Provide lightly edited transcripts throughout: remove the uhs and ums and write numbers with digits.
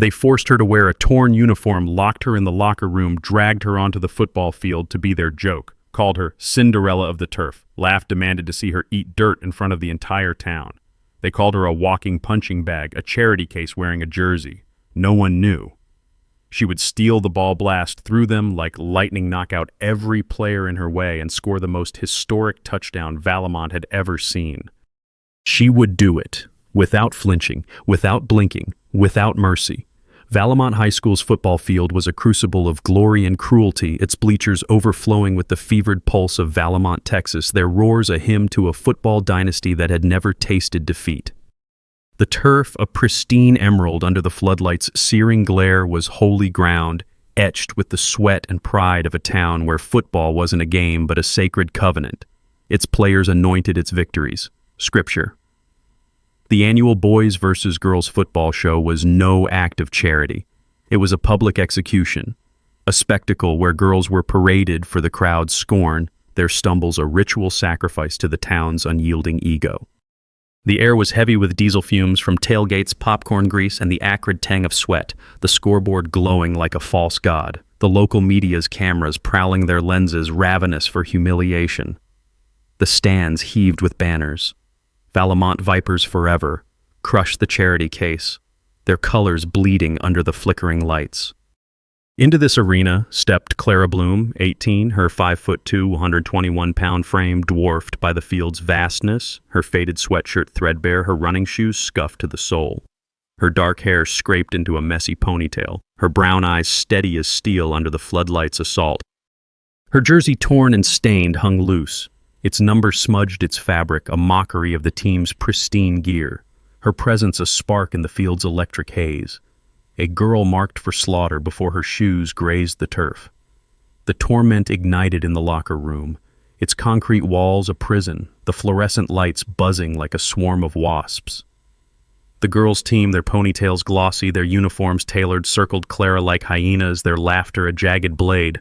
They forced her to wear a torn uniform, locked her in the locker room, dragged her onto the football field to be their joke, called her Cinderella of the turf, laughed, demanded to see her eat dirt in front of the entire town. They called her a walking punching bag, a charity case wearing a jersey. No one knew. She would steal the ball, blast through them like lightning, knock out every player in her way, and score the most historic touchdown Valamont had ever seen. She would do it, without flinching, without blinking, without mercy. Valamont High School's football field was a crucible of glory and cruelty, its bleachers overflowing with the fevered pulse of Valamont, Texas, their roars a hymn to a football dynasty that had never tasted defeat. The turf, a pristine emerald under the floodlights' searing glare, was holy ground, etched with the sweat and pride of a town where football wasn't a game but a sacred covenant. Its players anointed its victories. Scripture. The annual Boys versus Girls football show was no act of charity. It was a public execution, a spectacle where girls were paraded for the crowd's scorn, their stumbles a ritual sacrifice to the town's unyielding ego. The air was heavy with diesel fumes from tailgates, popcorn grease, and the acrid tang of sweat, the scoreboard glowing like a false god, the local media's cameras prowling their lenses, ravenous for humiliation. The stands heaved with banners. Valamont Vipers forever, crushed the charity case, their colors bleeding under the flickering lights. Into this arena stepped Clara Bloom, 18, her 5'2", 121-pound frame dwarfed by the field's vastness, her faded sweatshirt threadbare, her running shoes scuffed to the sole. Her dark hair scraped into a messy ponytail, her brown eyes steady as steel under the floodlights' assault. Her jersey torn and stained hung loose, its number smudged its fabric, a mockery of the team's pristine gear, her presence a spark in the field's electric haze. A girl marked for slaughter before her shoes grazed the turf. The torment ignited in the locker room, its concrete walls a prison, the fluorescent lights buzzing like a swarm of wasps. The girls' team, their ponytails glossy, their uniforms tailored, circled Clara like hyenas, their laughter a jagged blade.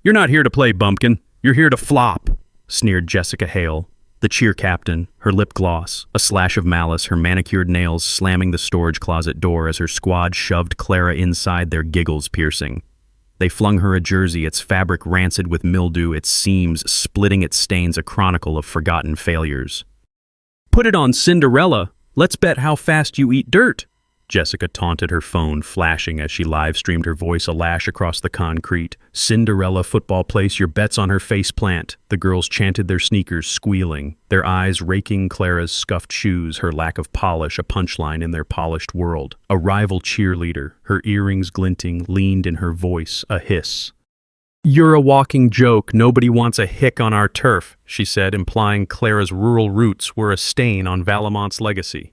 "You're not here to play, bumpkin. You're here to flop," sneered Jessica Hale, the cheer captain, her lip gloss, a slash of malice, her manicured nails slamming the storage closet door as her squad shoved Clara inside, their giggles piercing. They flung her a jersey, its fabric rancid with mildew, its seams splitting its stains, a chronicle of forgotten failures. "Put it on Cinderella. Let's bet how fast you eat dirt," Jessica taunted, her phone flashing as she live-streamed, her voice a lash across the concrete. "Cinderella football, place your bets on her face plant." The girls chanted, their sneakers squealing, their eyes raking Clara's scuffed shoes, her lack of polish a punchline in their polished world. A rival cheerleader, her earrings glinting, leaned in her voice, a hiss. "You're a walking joke. Nobody wants a hick on our turf," she said, implying Clara's rural roots were a stain on Valamont's legacy.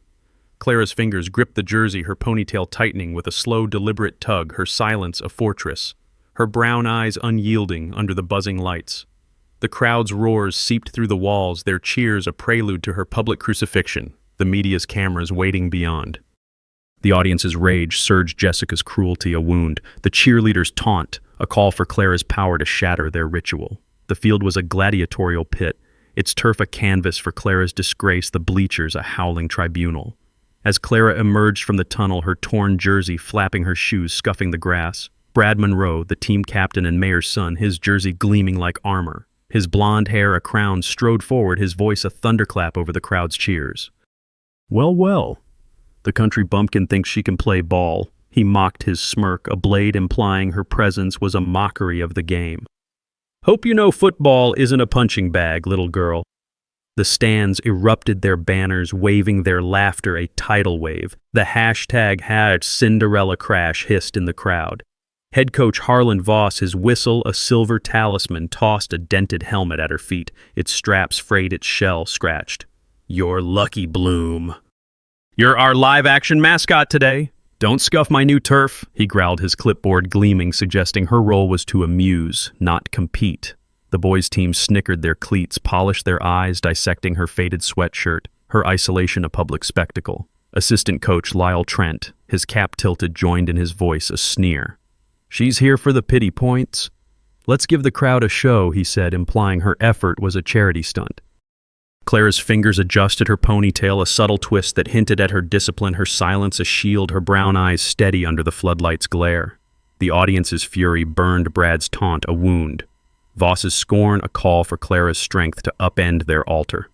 Clara's fingers gripped the jersey, her ponytail tightening with a slow, deliberate tug, her silence a fortress, her brown eyes unyielding under the buzzing lights. The crowd's roars seeped through the walls, their cheers a prelude to her public crucifixion, the media's cameras waiting beyond. The audience's rage surged, Jessica's cruelty a wound, the cheerleaders' taunt, a call for Clara's power to shatter their ritual. The field was a gladiatorial pit, its turf a canvas for Clara's disgrace, the bleachers a howling tribunal. As Clara emerged from the tunnel, her torn jersey flapping, her shoes scuffing the grass, Brad Monroe, the team captain and mayor's son, his jersey gleaming like armor, his blonde hair a crown, strode forward, his voice a thunderclap over the crowd's cheers. "Well, well, the country bumpkin thinks she can play ball," he mocked, his smirk a blade implying her presence was a mockery of the game. "Hope you know football isn't a punching bag, little girl." The stands erupted, their banners waving, their laughter a tidal wave. The hashtag Cinderella crash hissed in the crowd. Head coach Harlan Voss, his whistle a silver talisman, tossed a dented helmet at her feet, its straps frayed, its shell scratched. "You're lucky, Bloom. You're our live-action mascot today. Don't scuff my new turf," he growled, his clipboard gleaming, suggesting her role was to amuse, not compete. The boys' team snickered, their cleats polished, their eyes dissecting her faded sweatshirt, her isolation a public spectacle. Assistant coach Lyle Trent, his cap tilted, joined in his voice a sneer. "She's here for the pity points. Let's give the crowd a show," he said, implying her effort was a charity stunt. Clara's fingers adjusted her ponytail, a subtle twist that hinted at her discipline, her silence a shield, her brown eyes steady under the floodlight's glare. The audience's fury burned Brad's taunt a wound. Voss's scorn a call for Clara's strength to upend their altar.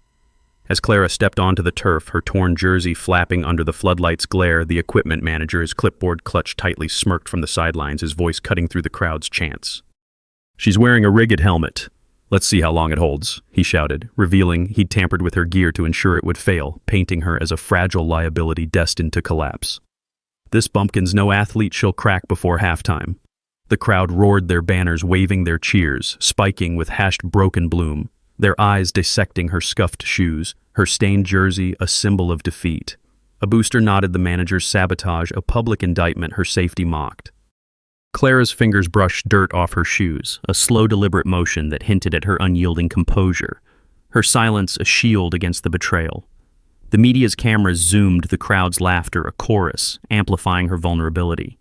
As Clara stepped onto the turf, her torn jersey flapping under the floodlight's glare, the equipment manager, his clipboard clutched tightly, smirked from the sidelines, his voice cutting through the crowd's chants. "She's wearing a rigged helmet. Let's see how long it holds," he shouted, revealing he'd tampered with her gear to ensure it would fail, painting her as a fragile liability destined to collapse. "This bumpkin's no athlete she'll crack before halftime." The crowd roared their banners, waving their cheers, spiking with hashed broken bloom, their eyes dissecting her scuffed shoes, her stained jersey a symbol of defeat. A booster nodded the manager's sabotage, a public indictment her safety mocked. Clara's fingers brushed dirt off her shoes, a slow, deliberate motion that hinted at her unyielding composure, her silence a shield against the betrayal. The media's cameras zoomed the crowd's laughter, a chorus, amplifying her vulnerability.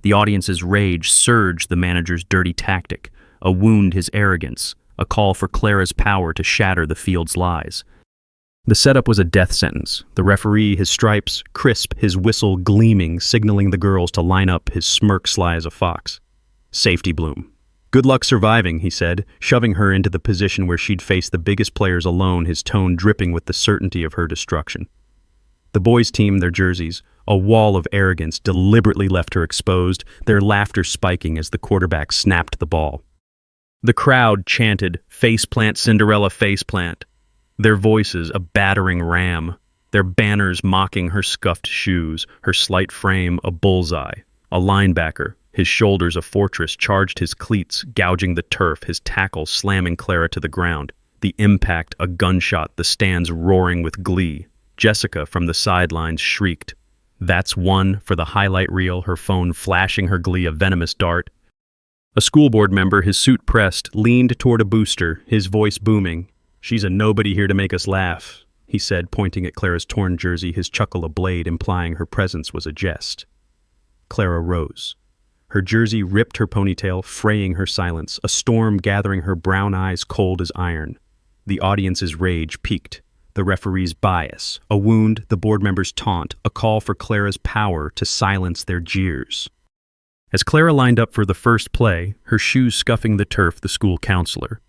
The audience's rage surged the manager's dirty tactic, a wound his arrogance, a call for Clara's power to shatter the field's lies. The setup was a death sentence. The referee, his stripes crisp, his whistle gleaming, signaling the girls to line up, his smirk sly as a fox. "Safety, Bloom. Good luck surviving," he said, shoving her into the position where she'd face the biggest players alone, his tone dripping with the certainty of her destruction. The boys' team, their jerseys, a wall of arrogance, deliberately left her exposed, their laughter spiking as the quarterback snapped the ball. The crowd chanted, "Faceplant, Cinderella, faceplant." Their voices a battering ram, their banners mocking her scuffed shoes, her slight frame a bullseye. A linebacker, his shoulders a fortress, charged his cleats, gouging the turf, his tackle slamming Clara to the ground. The impact a gunshot, the stands roaring with glee. Jessica from the sidelines shrieked. "That's one" for the highlight reel, her phone flashing her glee a venomous dart. A school board member, his suit pressed, leaned toward a booster, his voice booming. "She's a nobody here to make us laugh," he said, pointing at Clara's torn jersey, his chuckle a blade, implying her presence was a jest. Clara rose. Her jersey ripped her ponytail, fraying her silence, a storm gathering her brown eyes cold as iron. The audience's rage peaked. The referee's bias, a wound, the board member's taunt, a call for Clara's power to silence their jeers. As Clara lined up for the first play, her shoes scuffing the turf, the school counselor,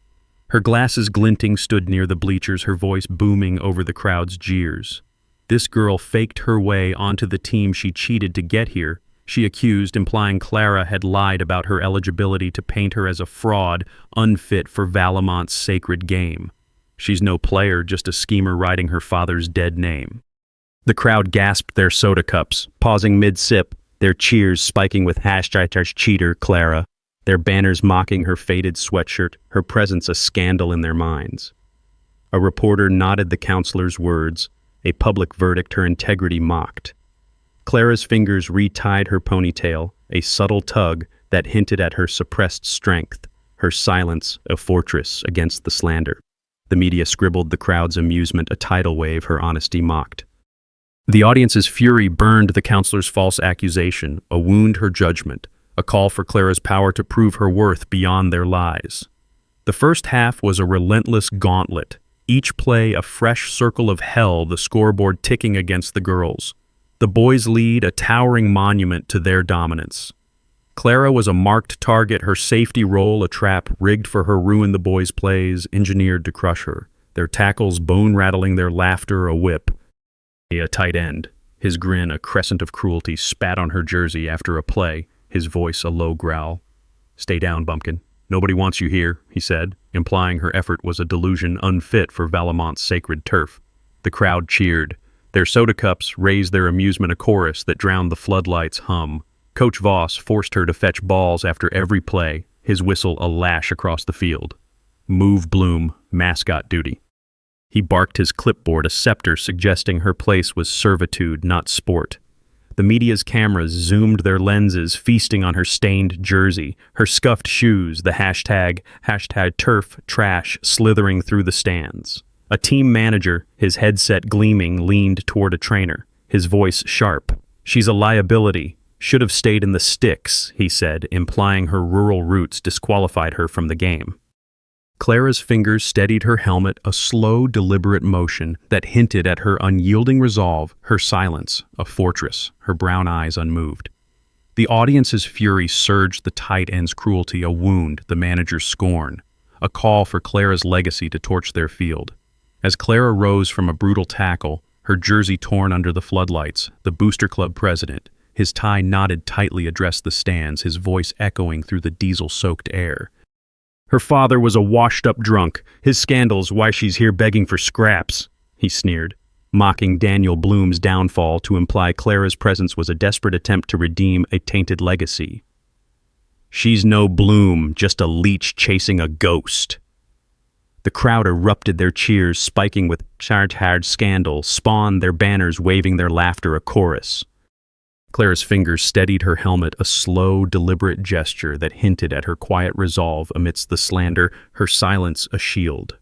her glasses glinting, stood near the bleachers, her voice booming over the crowd's jeers. This girl faked her way onto the team she cheated to get here, she accused, implying Clara had lied about her eligibility to paint her as a fraud, unfit for Valamont's sacred game. She's no player, just a schemer riding her father's dead name. The crowd gasped their soda cups, pausing mid-sip, their cheers spiking with #cheater Clara, their banners mocking her faded sweatshirt, her presence a scandal in their minds. A reporter nodded the counselor's words, a public verdict her integrity mocked. Clara's fingers retied her ponytail, a subtle tug that hinted at her suppressed strength, her silence a fortress against the slander. The media scribbled the crowd's amusement a tidal wave her honesty mocked. The audience's fury burned the counselor's false accusation, a wound her judgment, a call for Clara's power to prove her worth beyond their lies. The first half was a relentless gauntlet, each play a fresh circle of hell, the scoreboard ticking against the girls. The boys' lead a towering monument to their dominance. Clara was a marked target, her safety role a trap rigged for her ruin, the boys' plays engineered to crush her, their tackles bone-rattling, their laughter a whip. A tight end, his grin a crescent of cruelty, spat on her jersey after a play, his voice a low growl. "Stay down, bumpkin. Nobody wants you here," he said, implying her effort was a delusion unfit for Valamont's sacred turf. The crowd cheered. Their soda cups raised their amusement a chorus that drowned the floodlights' hum. Coach Voss forced her to fetch balls after every play, his whistle a lash across the field. "Move, Bloom, mascot duty." He barked his clipboard, a scepter suggesting her place was servitude, not sport. The media's cameras zoomed their lenses, feasting on her stained jersey, her scuffed shoes, the hashtag turf trash slithering through the stands. A team manager, his headset gleaming, leaned toward a trainer, his voice sharp. "She's a liability. Should have stayed in the sticks," he said, implying her rural roots disqualified her from the game. Clara's fingers steadied her helmet, a slow, deliberate motion that hinted at her unyielding resolve, her silence, a fortress, her brown eyes unmoved. The audience's fury surged, the tight end's cruelty, a wound, the manager's scorn, a call for Clara's legacy to torch their field. As Clara rose from a brutal tackle, her jersey torn under the floodlights, the Booster Club president, his tie knotted tightly, addressed the stands, his voice echoing through the diesel-soaked air. "Her father was a washed-up drunk. His scandal's why she's here begging for scraps," he sneered, mocking Daniel Bloom's downfall to imply Clara's presence was a desperate attempt to redeem a tainted legacy. "She's no Bloom, just a leech chasing a ghost." The crowd erupted, their cheers spiking with hard scandal, spawned their banners waving their laughter a chorus. Clara's fingers steadied her helmet, a slow, deliberate gesture that hinted at her quiet resolve amidst the slander, her silence a shield.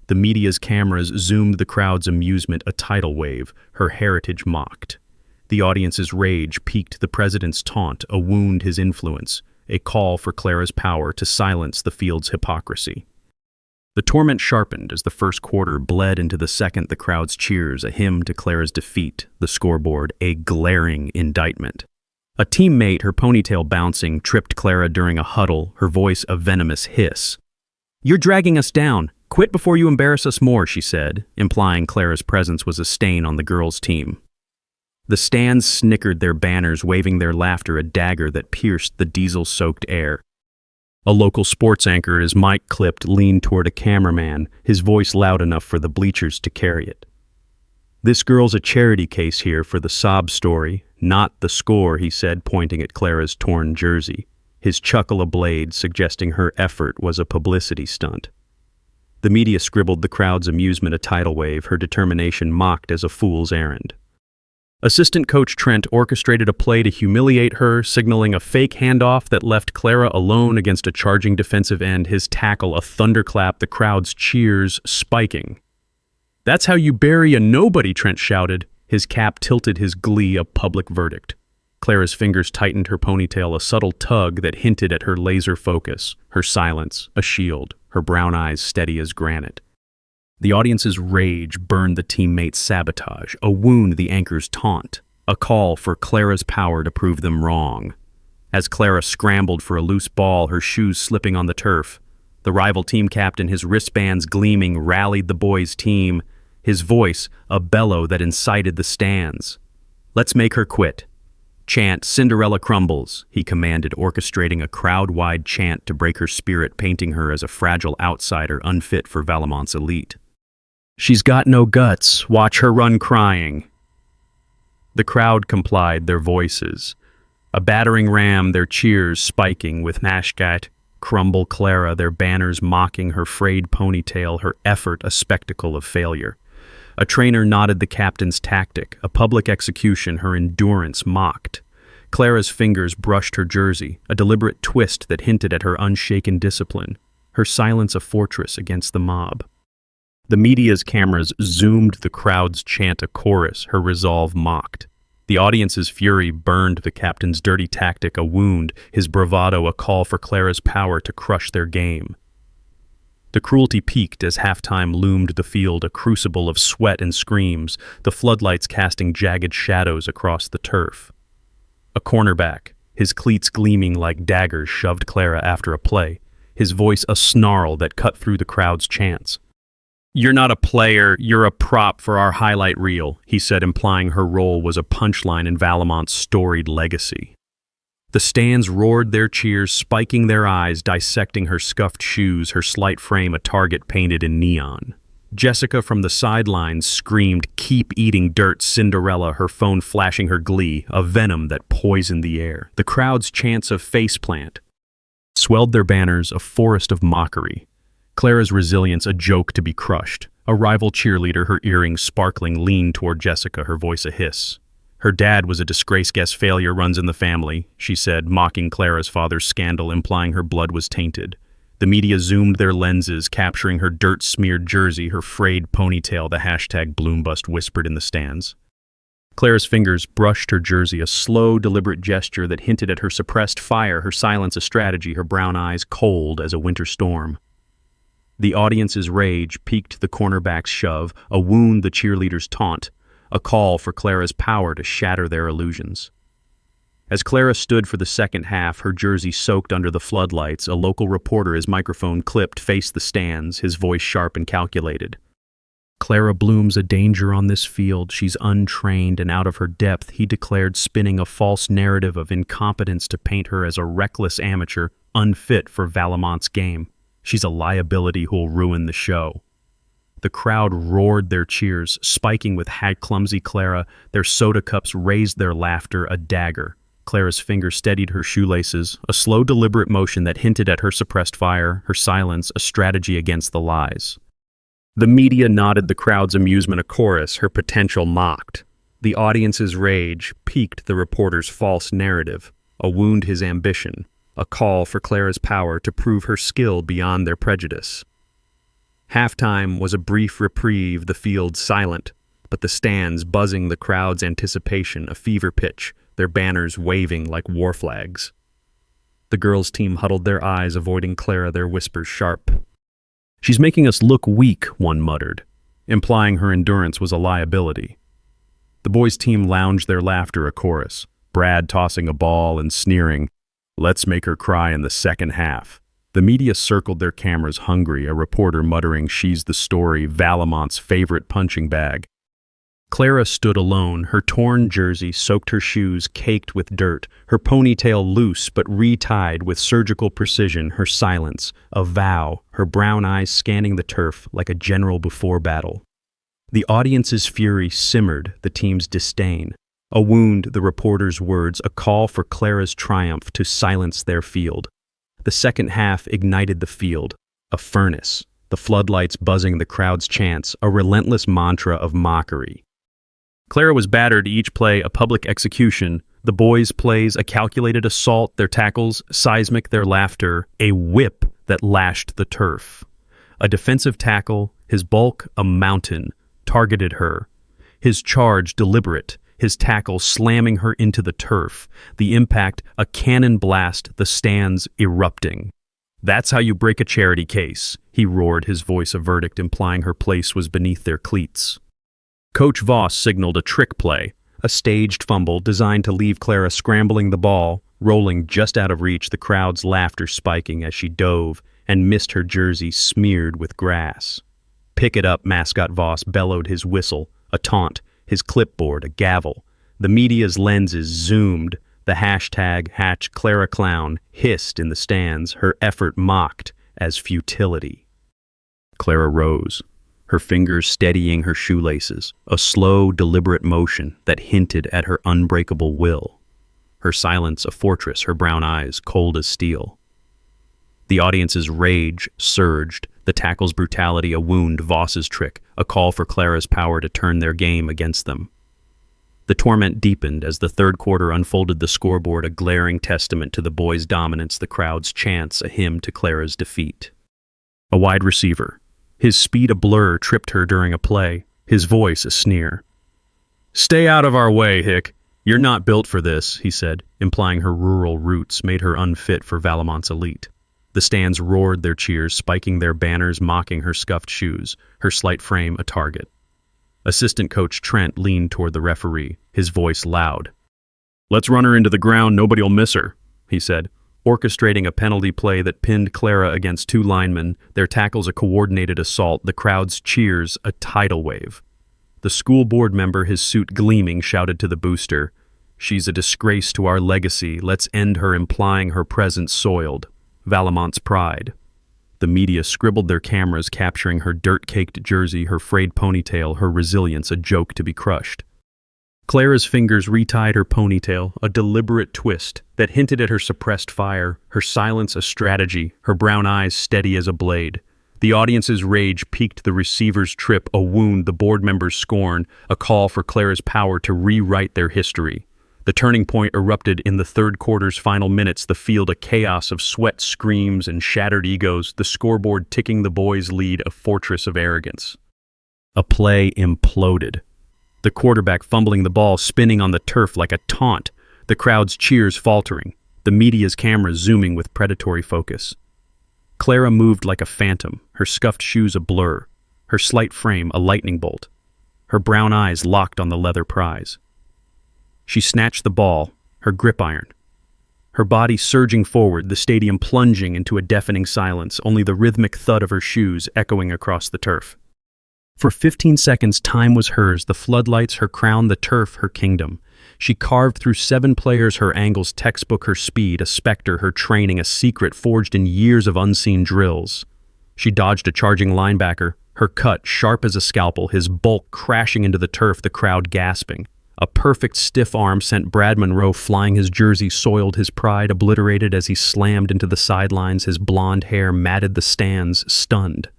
The media's cameras zoomed the crowd's amusement, a tidal wave, her heritage mocked. The audience's rage piqued the president's taunt, a wound his influence, a call for Clara's power to silence the field's hypocrisy. The torment sharpened as the first quarter bled into the second, the crowd's cheers, a hymn to Clara's defeat, the scoreboard, a glaring indictment. A teammate, her ponytail bouncing, tripped Clara during a huddle, her voice a venomous hiss. "You're dragging us down. Quit before you embarrass us more," she said, implying Clara's presence was a stain on the girls' team. The stands snickered, their banners waving their laughter, a dagger that pierced the diesel-soaked air. A local sports anchor, his mic clipped, leaned toward a cameraman, his voice loud enough for the bleachers to carry it. "This girl's a charity case here for the sob story, not the score," he said, pointing at Clara's torn jersey, his chuckle ablaze, suggesting her effort was a publicity stunt. The media scribbled the crowd's amusement a tidal wave, her determination mocked as a fool's errand. Assistant coach Trent orchestrated a play to humiliate her, signaling a fake handoff that left Clara alone against a charging defensive end, his tackle a thunderclap, the crowd's cheers spiking. "That's how you bury a nobody," Trent shouted, his cap tilted, his glee a public verdict. Clara's fingers tightened her ponytail, a subtle tug that hinted at her laser focus, her silence a shield, her brown eyes steady as granite. The audience's rage burned the teammates' sabotage, a wound the anchor's taunt, a call for Clara's power to prove them wrong. As Clara scrambled for a loose ball, her shoes slipping on the turf, the rival team captain, his wristbands gleaming, rallied the boys' team, his voice a bellow that incited the stands. "Let's make her quit. Chant, Cinderella crumbles," he commanded, orchestrating a crowd-wide chant to break her spirit, painting her as a fragile outsider unfit for Valamont's elite. "She's got no guts. Watch her run crying." The crowd complied, their voices a battering ram, their cheers spiking with Nashgat, crumble Clara, their banners mocking her frayed ponytail, her effort a spectacle of failure. A trainer nodded the captain's tactic, a public execution, her endurance mocked. Clara's fingers brushed her jersey, a deliberate twist that hinted at her unshaken discipline, her silence a fortress against the mob. The media's cameras zoomed the crowd's chant a chorus, her resolve mocked. The audience's fury burned the captain's dirty tactic, a wound, his bravado a call for Clara's power to crush their game. The cruelty peaked as halftime loomed the field, a crucible of sweat and screams, the floodlights casting jagged shadows across the turf. A cornerback, his cleats gleaming like daggers, shoved Clara after a play, his voice a snarl that cut through the crowd's chants. "You're not a player, you're a prop for our highlight reel," he said, implying her role was a punchline in Valamont's storied legacy. The stands roared their cheers, spiking their eyes, dissecting her scuffed shoes, her slight frame a target painted in neon. Jessica from the sidelines screamed, "Keep eating dirt, Cinderella," her phone flashing her glee, a venom that poisoned the air. The crowd's chants of faceplant swelled their banners, a forest of mockery. Clara's resilience a joke to be crushed. A rival cheerleader, her earrings sparkling, leaned toward Jessica, her voice a hiss. "Her dad was a disgrace, guess failure runs in the family," she said, mocking Clara's father's scandal, implying her blood was tainted. The media zoomed their lenses, capturing her dirt-smeared jersey, her frayed ponytail, the hashtag Bloombust whispered in the stands. Clara's fingers brushed her jersey, a slow, deliberate gesture that hinted at her suppressed fire, her silence a strategy, her brown eyes cold as a winter storm. The audience's rage piqued the cornerback's shove, a wound the cheerleaders' taunt, a call for Clara's power to shatter their illusions. As Clara stood for the second half, her jersey soaked under the floodlights, a local reporter, his microphone clipped, faced the stands, his voice sharp and calculated. "Clara Bloom's a danger on this field. She's untrained and out of her depth," he declared, spinning a false narrative of incompetence to paint her as a reckless amateur, unfit for Valamont's game. "She's a liability who'll ruin the show." The crowd roared their cheers, spiking with clumsy Clara. Their soda cups raised their laughter, a dagger. Clara's finger steadied her shoelaces, a slow, deliberate motion that hinted at her suppressed fire, her silence, a strategy against the lies. The media nodded the crowd's amusement a chorus, her potential mocked. The audience's rage piqued the reporter's false narrative, a wound his ambition, a call for Clara's power to prove her skill beyond their prejudice. Halftime was a brief reprieve, the field silent, but the stands buzzing, the crowd's anticipation, a fever pitch, their banners waving like war flags. The girls' team huddled their eyes, avoiding Clara, their whispers sharp. "She's making us look weak," one muttered, implying her endurance was a liability. The boys' team lounged their laughter, a chorus, Brad tossing a ball and sneering, "Let's make her cry in the second half." The media circled their cameras hungry, a reporter muttering, "She's the story, Valamont's favorite punching bag." Clara stood alone, her torn jersey soaked, her shoes caked with dirt, her ponytail loose but retied with surgical precision, her silence a vow, her brown eyes scanning the turf like a general before battle. The audience's fury simmered, the team's disdain. A wound, the reporter's words, a call for Clara's triumph to silence their field. The second half ignited the field, a furnace, the floodlights buzzing the crowd's chants, a relentless mantra of mockery. Clara was battered, each play a public execution, the boys' plays a calculated assault, their tackles seismic, their laughter a whip that lashed the turf. A defensive tackle, his bulk a mountain, targeted her, his charge deliberate, his tackle slamming her into the turf, the impact a cannon blast, the stands erupting. "That's how you break a charity case," he roared, his voice a verdict, implying her place was beneath their cleats. Coach Voss signaled a trick play, a staged fumble designed to leave Clara scrambling the ball, rolling just out of reach, the crowd's laughter spiking as she dove and missed, her jersey smeared with grass. "Pick it up," mascot Voss bellowed, his whistle a taunt, his clipboard a gavel. The media's lenses zoomed, the hashtag #ClaraClown hissed in the stands, her effort mocked as futility. Clara rose, her fingers steadying her shoelaces, a slow, deliberate motion that hinted at her unbreakable will. Her silence a fortress, her brown eyes cold as steel. The audience's rage surged, the tackle's brutality a wound, Voss's trick, a call for Clara's power to turn their game against them. The torment deepened as the third quarter unfolded, the scoreboard a glaring testament to the boys' dominance, the crowd's chants a hymn to Clara's defeat. A wide receiver, his speed a blur, tripped her during a play, his voice a sneer. "Stay out of our way, Hick. You're not built for this," he said, implying her rural roots made her unfit for Valamont's elite. The stands roared their cheers, spiking their banners, mocking her scuffed shoes, her slight frame a target. Assistant coach Trent leaned toward the referee, his voice loud. "Let's run her into the ground, nobody'll miss her," he said, orchestrating a penalty play that pinned Clara against two linemen, their tackles a coordinated assault, the crowd's cheers a tidal wave. The school board member, his suit gleaming, shouted to the booster, "She's a disgrace to our legacy, let's end her," implying her presence soiled Valamont's pride. The media scribbled their cameras, capturing her dirt-caked jersey, her frayed ponytail, her resilience a joke to be crushed. Clara's fingers retied her ponytail, a deliberate twist that hinted at her suppressed fire, her silence a strategy, her brown eyes steady as a blade. The audience's rage piqued the receiver's trip, a wound, the board members' scorn, a call for Clara's power to rewrite their history. The turning point erupted in the third quarter's final minutes, the field a chaos of sweat, screams, and shattered egos, the scoreboard ticking the boys' lead, a fortress of arrogance. A play imploded. The quarterback fumbling the ball, spinning on the turf like a taunt, the crowd's cheers faltering, the media's cameras zooming with predatory focus. Clara moved like a phantom, her scuffed shoes a blur, her slight frame a lightning bolt, her brown eyes locked on the leather prize. She snatched the ball, her grip iron. Her body surging forward, the stadium plunging into a deafening silence, only the rhythmic thud of her shoes echoing across the turf. For 15 seconds, time was hers, the floodlights, her crown, the turf, her kingdom. She carved through 7 players, her angles, textbook, her speed, a specter, her training, a secret forged in years of unseen drills. She dodged a charging linebacker, her cut sharp as a scalpel, his bulk crashing into the turf, the crowd gasping. A perfect stiff arm sent Brad Monroe flying, his jersey soiled, his pride obliterated as he slammed into the sidelines, his blonde hair matted the stands, stunned.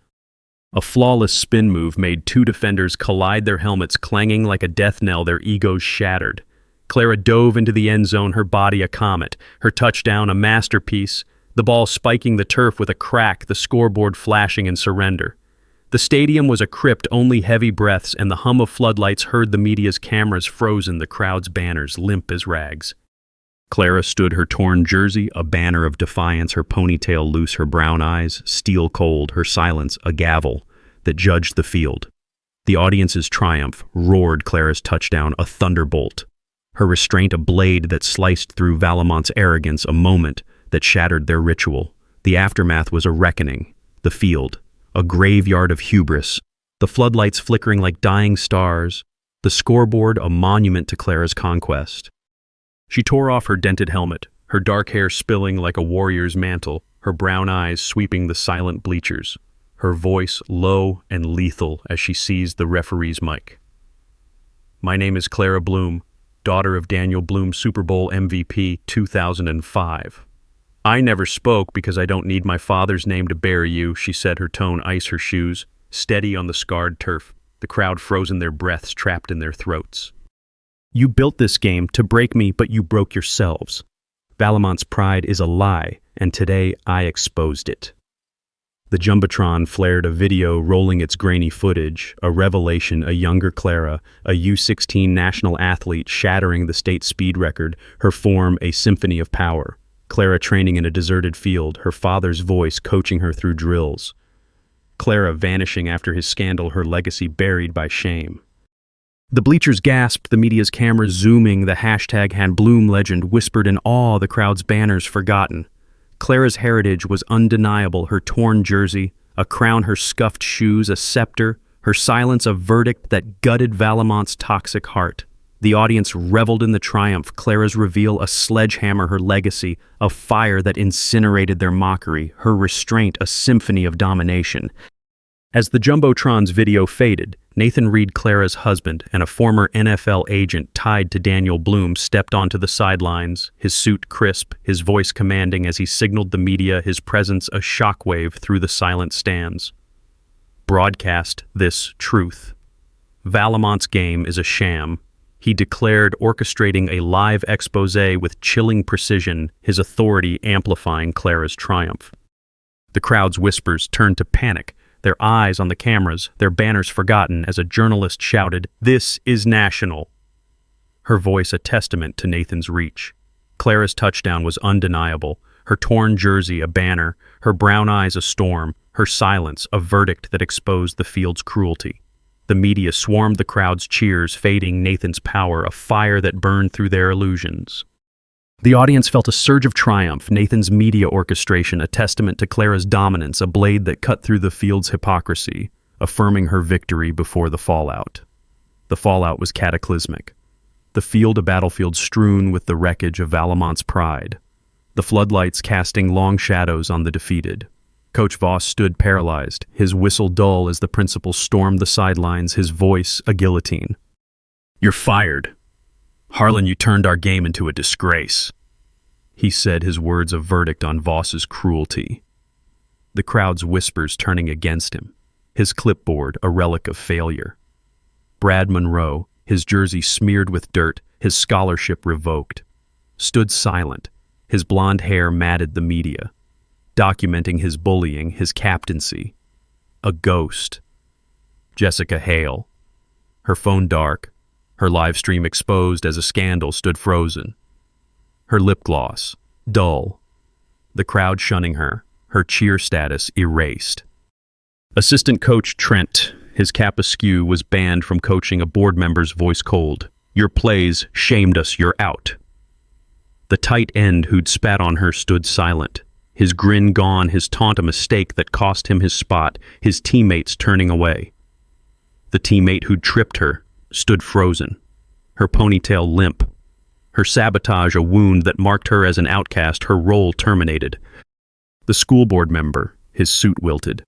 A flawless spin move made 2 defenders collide, their helmets clanging like a death knell, their egos shattered. Clara dove into the end zone, her body a comet, her touchdown a masterpiece, the ball spiking the turf with a crack, the scoreboard flashing in surrender. The stadium was a crypt, only heavy breaths and the hum of floodlights heard, the media's cameras frozen, the crowd's banners limp as rags. Clara stood, her torn jersey a banner of defiance, her ponytail loose, her brown eyes steel cold, her silence a gavel that judged the field. The audience's triumph roared Clara's touchdown, a thunderbolt. Her restraint a blade that sliced through Valamont's arrogance, a moment that shattered their ritual. The aftermath was a reckoning. The field, a graveyard of hubris, the floodlights flickering like dying stars, the scoreboard a monument to Clara's conquest. She tore off her dented helmet, her dark hair spilling like a warrior's mantle, her brown eyes sweeping the silent bleachers, her voice low and lethal as she seized the referee's mic. "My name is Clara Bloom, daughter of Daniel Bloom, Super Bowl MVP 2005. I never spoke because I don't need my father's name to bury you," she said, her tone ice her shoes, steady on the scarred turf, the crowd frozen, their breaths trapped in their throats. "You built this game to break me, but you broke yourselves. Valamont's pride is a lie, and today I exposed it." The Jumbotron flared a video rolling its grainy footage, a revelation, a younger Clara, a U16 national athlete shattering the state speed record, her form a symphony of power. Clara training in a deserted field, her father's voice coaching her through drills. Clara vanishing after his scandal, her legacy buried by shame. The bleachers gasped, the media's cameras zooming, the hashtag had Bloom legend whispered in awe, the crowd's banners forgotten. Clara's heritage was undeniable, her torn jersey, a crown, her scuffed shoes, a scepter, her silence a verdict that gutted Valamont's toxic heart. The audience reveled in the triumph, Clara's reveal a sledgehammer, her legacy, a fire that incinerated their mockery, her restraint a symphony of domination. As the Jumbotron's video faded, Nathan Reed, Clara's husband, and a former NFL agent tied to Daniel Bloom stepped onto the sidelines, his suit crisp, his voice commanding as he signaled the media, his presence a shockwave through the silent stands. "Broadcast this truth. Valamont's game is a sham," he declared, orchestrating a live exposé with chilling precision, his authority amplifying Clara's triumph. The crowd's whispers turned to panic, their eyes on the cameras, their banners forgotten as a journalist shouted, "This is national." Her voice a testament to Nathan's reach. Clara's touchdown was undeniable, her torn jersey a banner, her brown eyes a storm, her silence a verdict that exposed the field's cruelty. The media swarmed the crowd's cheers, fading Nathan's power, a fire that burned through their illusions. The audience felt a surge of triumph, Nathan's media orchestration, a testament to Clara's dominance, a blade that cut through the field's hypocrisy, affirming her victory before the fallout. The fallout was cataclysmic. The field a battlefield strewn with the wreckage of Valamont's pride, the floodlights casting long shadows on the defeated. Coach Voss stood paralyzed, his whistle dull as the principal stormed the sidelines, his voice a guillotine. "You're fired. Harlan, you turned our game into a disgrace," he said, his words a verdict on Voss's cruelty. The crowd's whispers turning against him, his clipboard a relic of failure. Brad Monroe, his jersey smeared with dirt, his scholarship revoked, stood silent, his blonde hair matted the media, documenting his bullying, his captaincy. A ghost. Jessica Hale, her phone dark, her live stream exposed as a scandal, stood frozen. Her lip gloss, dull. The crowd shunning her, her cheer status erased. Assistant coach Trent, his cap askew, was banned from coaching, a board member's voice cold. "Your plays shamed us, you're out." The tight end who'd spat on her stood silent, his grin gone, his taunt a mistake that cost him his spot, his teammates turning away. The teammate who'd tripped her stood frozen, her ponytail limp, her sabotage a wound that marked her as an outcast, her role terminated. The school board member, his suit wilted,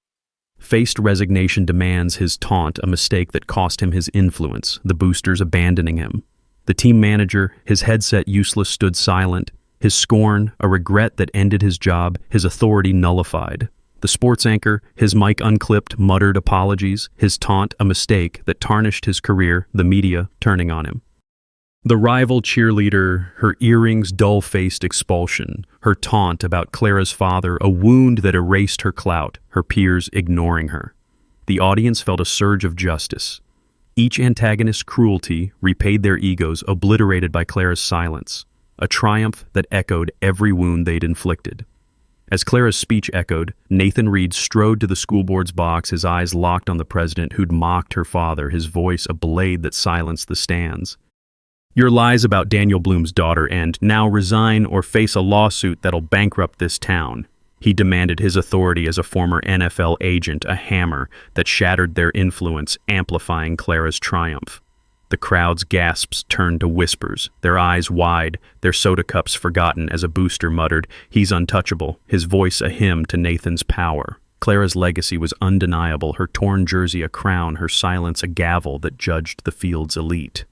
faced resignation demands, his taunt a mistake that cost him his influence, the boosters abandoning him. The team manager, his headset useless, stood silent, his scorn a regret that ended his job, his authority nullified. The sports anchor, his mic unclipped, muttered apologies, his taunt a mistake that tarnished his career, the media turning on him. The rival cheerleader, her earrings dull-faced expulsion, her taunt about Clara's father, a wound that erased her clout, her peers ignoring her. The audience felt a surge of justice. Each antagonist's cruelty repaid their egos, obliterated by Clara's silence, a triumph that echoed every wound they'd inflicted. As Clara's speech echoed, Nathan Reed strode to the school board's box, his eyes locked on the president who'd mocked her father, his voice a blade that silenced the stands. "Your lies about Daniel Bloom's daughter end. Now resign or face a lawsuit that'll bankrupt this town." He demanded, his authority as a former NFL agent, a hammer that shattered their influence, amplifying Clara's triumph. The crowd's gasps turned to whispers, their eyes wide, their soda cups forgotten, as a booster muttered, "He's untouchable," his voice a hymn to Nathan's power. Clara's legacy was undeniable, her torn jersey a crown, her silence a gavel that judged the field's elite.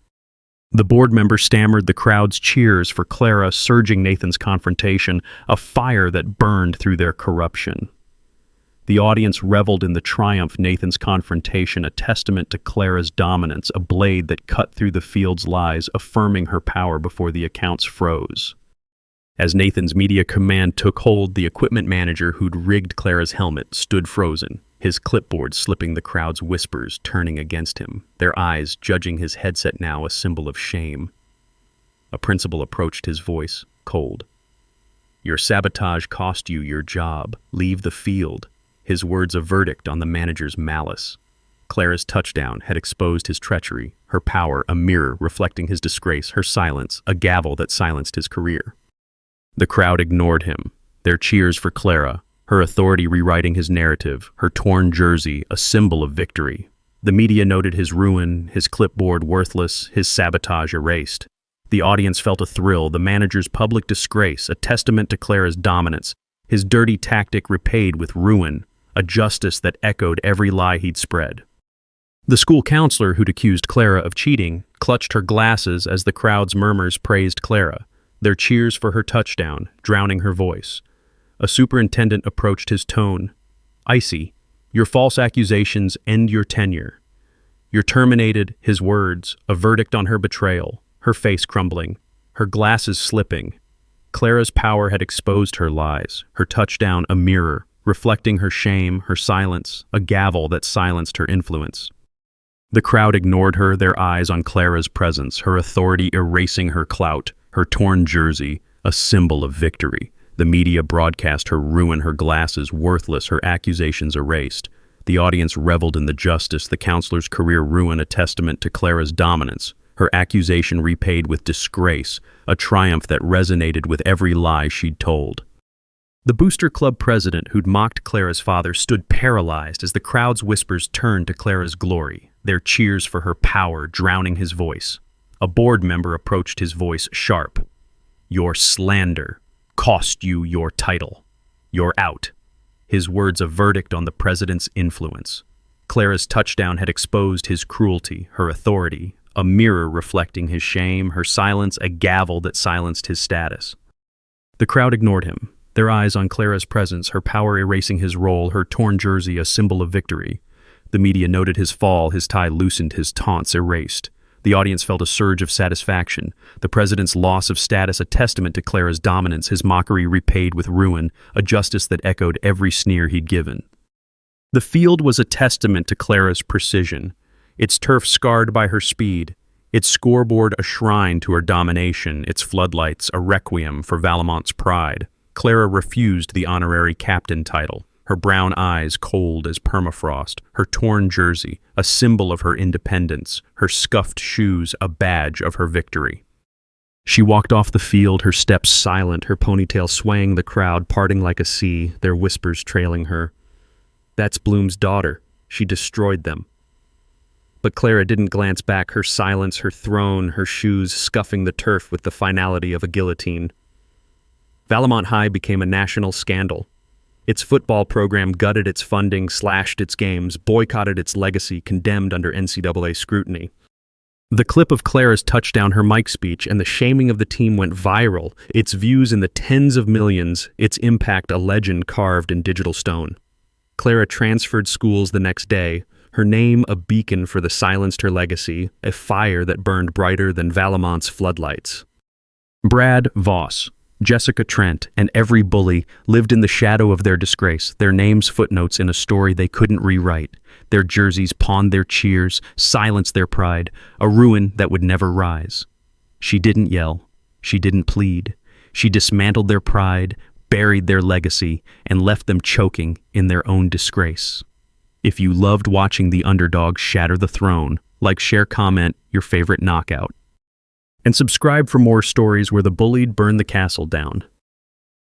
The board member stammered, the crowd's cheers for Clara surging Nathan's confrontation, a fire that burned through their corruption. The audience reveled in the triumph, Nathan's confrontation, a testament to Clara's dominance, a blade that cut through the field's lies, affirming her power before the accounts froze. As Nathan's media command took hold, the equipment manager who'd rigged Clara's helmet stood frozen, his clipboard slipping, the crowd's whispers turning against him, their eyes judging his headset now a symbol of shame. A principal approached, his voice cold. "Your sabotage cost you your job. Leave the field." His words a verdict on the manager's malice. Clara's touchdown had exposed his treachery, her power a mirror reflecting his disgrace, her silence a gavel that silenced his career. The crowd ignored him, their cheers for Clara, her authority rewriting his narrative, her torn jersey a symbol of victory. The media noted his ruin, his clipboard worthless, his sabotage erased. The audience felt a thrill, the manager's public disgrace, a testament to Clara's dominance, his dirty tactic repaid with ruin, a justice that echoed every lie he'd spread. The school counselor who'd accused Clara of cheating clutched her glasses as the crowd's murmurs praised Clara, their cheers for her touchdown drowning her voice. A superintendent approached, his tone icy. "Your false accusations end your tenure. You're terminated," his words, a verdict on her betrayal, her face crumbling, her glasses slipping. Clara's power had exposed her lies, her touchdown a mirror, reflecting her shame, her silence, a gavel that silenced her influence. The crowd ignored her, their eyes on Clara's presence, her authority erasing her clout, her torn jersey, a symbol of victory. The media broadcast her ruin, her glasses worthless, her accusations erased. The audience reveled in the justice, the counselor's career ruin, a testament to Clara's dominance, her accusation repaid with disgrace, a triumph that resonated with every lie she'd told. The Booster Club president who'd mocked Clara's father stood paralyzed as the crowd's whispers turned to Clara's glory, their cheers for her power drowning his voice. A board member approached, his voice sharp. "Your slander cost you your title. You're out." His words a verdict on the president's influence. Clara's touchdown had exposed his cruelty, her authority, a mirror reflecting his shame, her silence a gavel that silenced his status. The crowd ignored him, their eyes on Clara's presence, her power erasing his role, her torn jersey a symbol of victory. The media noted his fall, his tie loosened, his taunts erased. The audience felt a surge of satisfaction, the president's loss of status a testament to Clara's dominance, his mockery repaid with ruin, a justice that echoed every sneer he'd given. The field was a testament to Clara's precision, its turf scarred by her speed, its scoreboard a shrine to her domination, its floodlights a requiem for Valamont's pride. Clara refused the honorary captain title, her brown eyes cold as permafrost, her torn jersey, a symbol of her independence, her scuffed shoes, a badge of her victory. She walked off the field, her steps silent, her ponytail swaying the crowd, parting like a sea, their whispers trailing her. That's Bloom's daughter. She destroyed them. But Clara didn't glance back, her silence, her throne, her shoes scuffing the turf with the finality of a guillotine. Valemount High became a national scandal. Its football program gutted its funding, slashed its games, boycotted its legacy, condemned under NCAA scrutiny. The clip of Clara's touchdown, her mic speech, and the shaming of the team went viral, its views in the tens of millions, its impact a legend carved in digital stone. Clara transferred schools the next day, her name a beacon for the silenced her legacy, a fire that burned brighter than Valemount's floodlights. Brad Voss, Jessica Trent, and every bully lived in the shadow of their disgrace, their names footnotes in a story they couldn't rewrite. Their jerseys pawned their cheers, silenced their pride, a ruin that would never rise. She didn't yell. She didn't plead. She dismantled their pride, buried their legacy, and left them choking in their own disgrace. If you loved watching the underdog shatter the throne, like, share, comment your favorite knockout. And subscribe for more stories where the bullied burn the castle down.